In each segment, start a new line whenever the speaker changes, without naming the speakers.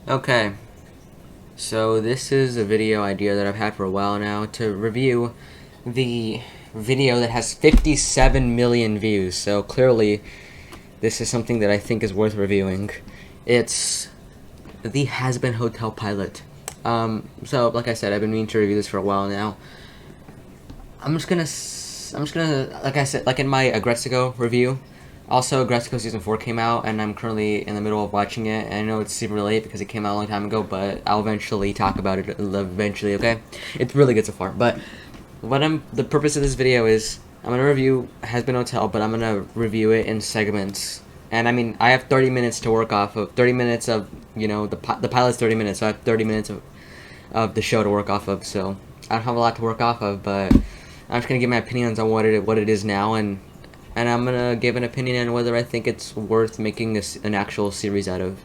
Okay, so this is a video idea that I've had for a while now to review the video that has 57 million views. So clearly, this is something that I think is worth reviewing. It's the Hazbin Hotel pilot. So like I said, I've been meaning to review this for a while now. I'm just gonna, like I said, like in my Agretzico review. Also, Agretzico Season 4 came out, and I'm currently in the middle of watching it. And I know it's super late because it came out a long time ago, but I'll eventually talk about it eventually, okay? It's really good so far. But the purpose of this video is I'm gonna review Hazbin Hotel, but I'm gonna review it in segments. And I mean, I have 30 minutes to work off of. 30 minutes of, the pilot's 30 minutes, so I have 30 minutes of the show to work off of. So I don't have a lot to work off of, but I'm just gonna give my opinions on what it is now, and I'm gonna give an opinion on whether I think it's worth making an actual series out of.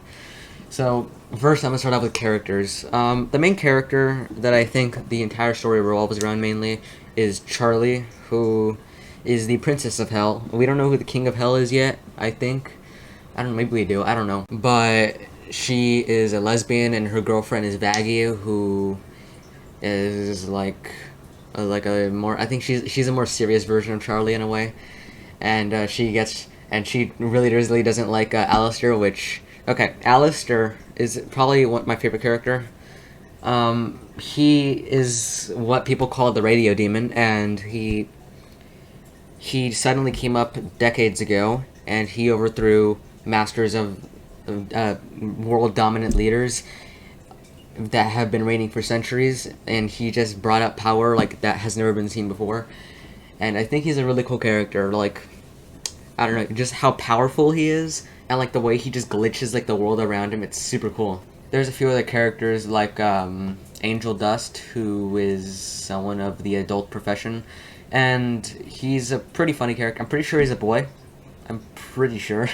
So first, I'm gonna start off with characters. The main character that I think the entire story revolves around mainly is Charlie, who is the Princess of Hell. We don't know who the King of Hell is yet. I think. I don't know. Maybe we do. I don't know. But she is a lesbian, and her girlfriend is Vaggie, who is like a more. I think she's a more serious version of Charlie in a way, and she really doesn't like Alistair, which, okay, Alistair is probably my favorite character. He is what people call the radio demon, and he suddenly came up decades ago, and he overthrew masters of world dominant leaders that have been reigning for centuries, and he just brought up power like that has never been seen before. And I think he's a really cool character. Like, I don't know, just how powerful he is, and like the way he just glitches like the world around him. It's super cool. There's a few other characters like Angel Dust, who is someone of the adult profession, and he's a pretty funny character. I'm pretty sure he's a boy. I'm pretty sure.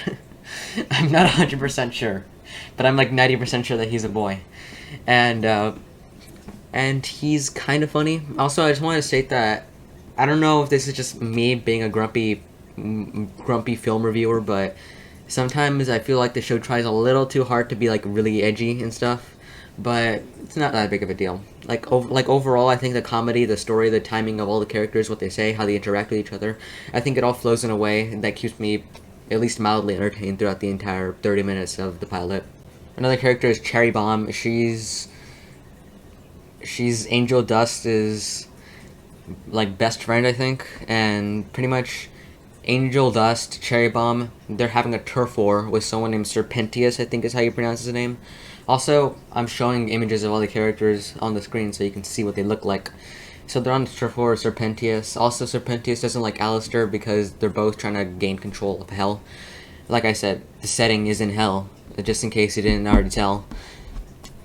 I'm not 100% sure, but I'm like 90% sure that he's a boy, and he's kind of funny. Also, I just want to state that I don't know if this is just me being a grumpy film reviewer, but sometimes I feel like the show tries a little too hard to be like really edgy and stuff. But it's not that big of a deal. Like overall, I think the comedy, the story, the timing of all the characters, what they say, how they interact with each other, I think it all flows in a way that keeps me at least mildly entertained throughout the entire 30 minutes of the pilot. Another character is Cherry Bomb. She's Angel Dust's like best friend, I think, and pretty much Angel Dust, Cherry Bomb, they're having a turf war with someone named Serpentius, I think is how you pronounce his name. Also, I'm showing images of all the characters on the screen so you can see what they look like. So they're on the turf war with Serpentius. Also, Serpentius doesn't like Alistair because they're both trying to gain control of Hell. Like I said, the setting is in Hell, just in case you didn't already tell.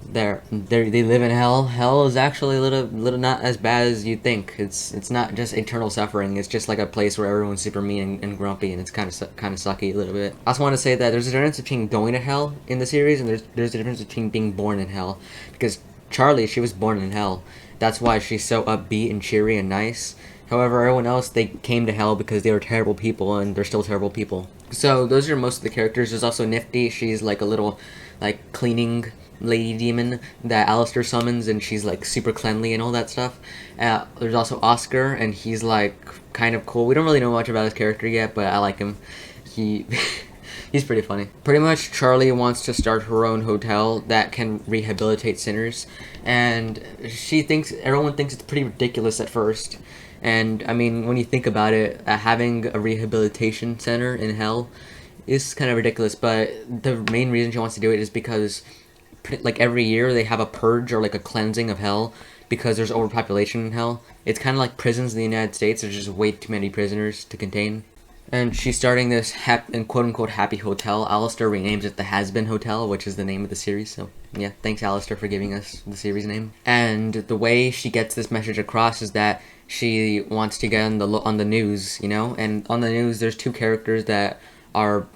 They live in Hell. Hell is actually a little not as bad as you'd think. It's not just eternal suffering. It's just like a place where everyone's super mean and grumpy, and it's kind of sucky a little bit. I also want to say that there's a difference between going to Hell in the series, and there's a difference between being born in Hell. Because Charlie, she was born in Hell. That's why she's so upbeat and cheery and nice. However, everyone else, they came to Hell because they were terrible people, and they're still terrible people. So those are most of the characters. There's also Nifty. She's like a little like cleaning lady demon that Alistair summons, and she's like super cleanly and all that stuff. There's also Oscar, and he's like kind of cool. We don't really know much about his character yet, but I like him. He he's pretty funny. Pretty much Charlie wants to start her own hotel that can rehabilitate sinners, and everyone thinks it's pretty ridiculous at first. And I mean, when you think about it, having a rehabilitation center in Hell is kind of ridiculous, but the main reason she wants to do it is because like every year they have a purge or like a cleansing of Hell because there's overpopulation in Hell. It's kind of like prisons in the United States. There's just way too many prisoners to contain. And she's starting this quote-unquote happy hotel. Alistair renames it the Hazbin Hotel, which is the name of the series. So yeah, thanks Alistair for giving us the series name. And the way she gets this message across is that she wants to get on the news, And on the news, there's two characters that are,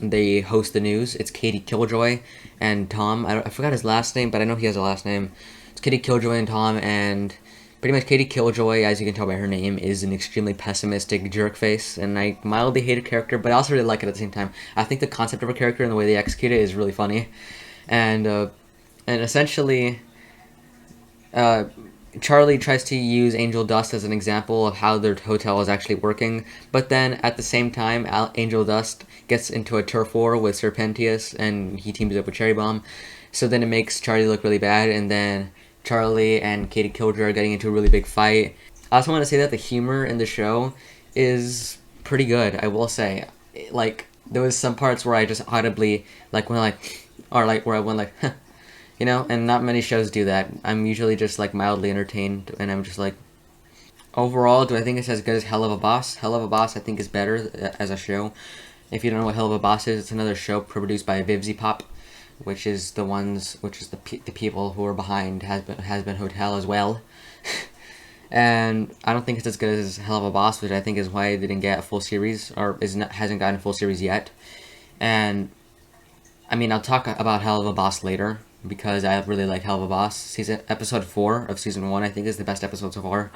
they host the news. It's Katie Killjoy and Tom. I forgot his last name, but I know he has a last name. It's Katie Killjoy and Tom, and pretty much Katie Killjoy, as you can tell by her name, is an extremely pessimistic jerk face, and I mildly hate her character, but I also really like it at the same time. I think the concept of her character and the way they execute it is really funny. and essentially, uh, Charlie tries to use Angel Dust as an example of how their hotel is actually working, but then at the same time, Angel Dust gets into a turf war with Serpentius, and he teams up with Cherry Bomb. So then it makes Charlie look really bad, and then Charlie and Katie Killjoy are getting into a really big fight. I also want to say that the humor in the show is pretty good, I will say. Like, there was some parts where I just audibly, like, went like, or like, where I went like, you know, and not many shows do that. I'm usually just like mildly entertained, and I'm just like, overall, do I think it's as good as Hell of a Boss? Hell of a Boss, I think, is better as a show. If you don't know what Hell of a Boss is, it's another show produced by Vivzy Pop, which is the people who are behind Hazbin Hotel as well. And I don't think it's as good as Hell of a Boss, which I think is why it didn't get a full series, or hasn't gotten a full series yet. And I mean, I'll talk about Hell of a Boss later, because I really like Hell of a Boss. Episode 4 of season 1, I think, is the best episode so far.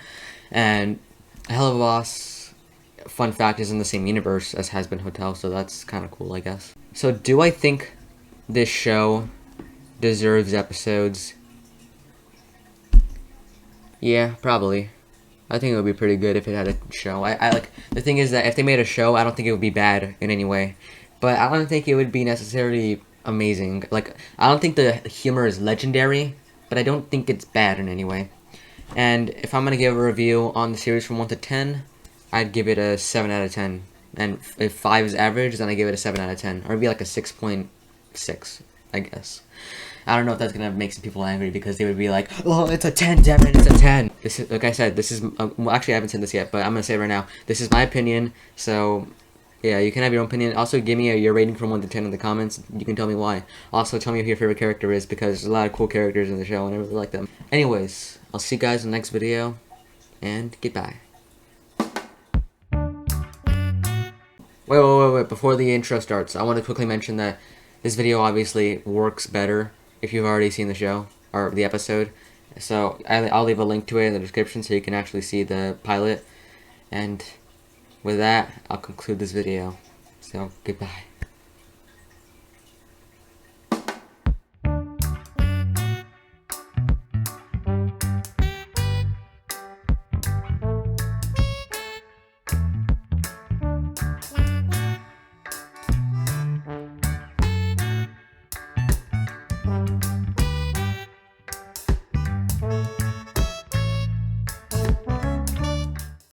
And Hell of a Boss, fun fact, is in the same universe as Hazbin Hotel, so that's kind of cool, I guess. So do I think this show deserves episodes? Yeah, probably. I think it would be pretty good if it had a show. I like, the thing is that if they made a show, I don't think it would be bad in any way. But I don't think it would be necessarily amazing. Like, I don't think the humor is legendary, but I don't think it's bad in any way. And if I'm gonna give a review on the series from 1 to 10, I'd give it a 7 out of 10. And if 5 is average, then I give it a 7 out of 10. Or it'd be like a 6.6, I guess. I don't know if that's gonna make some people angry, because they would be like, "Oh, it's a 10, Devin, it's a 10." This is, like I said, this is well, actually, I haven't said this yet, but I'm gonna say it right now. This is my opinion, so yeah, you can have your own opinion. Also, give me your rating from 1 to 10 in the comments. You can tell me why. Also, tell me who your favorite character is, because there's a lot of cool characters in the show, and I really like them. Anyways, I'll see you guys in the next video, and goodbye. Wait, before the intro starts, I want to quickly mention that this video obviously works better if you've already seen the show, or the episode. So I'll leave a link to it in the description so you can actually see the pilot. And with that, I'll conclude this video. So, goodbye.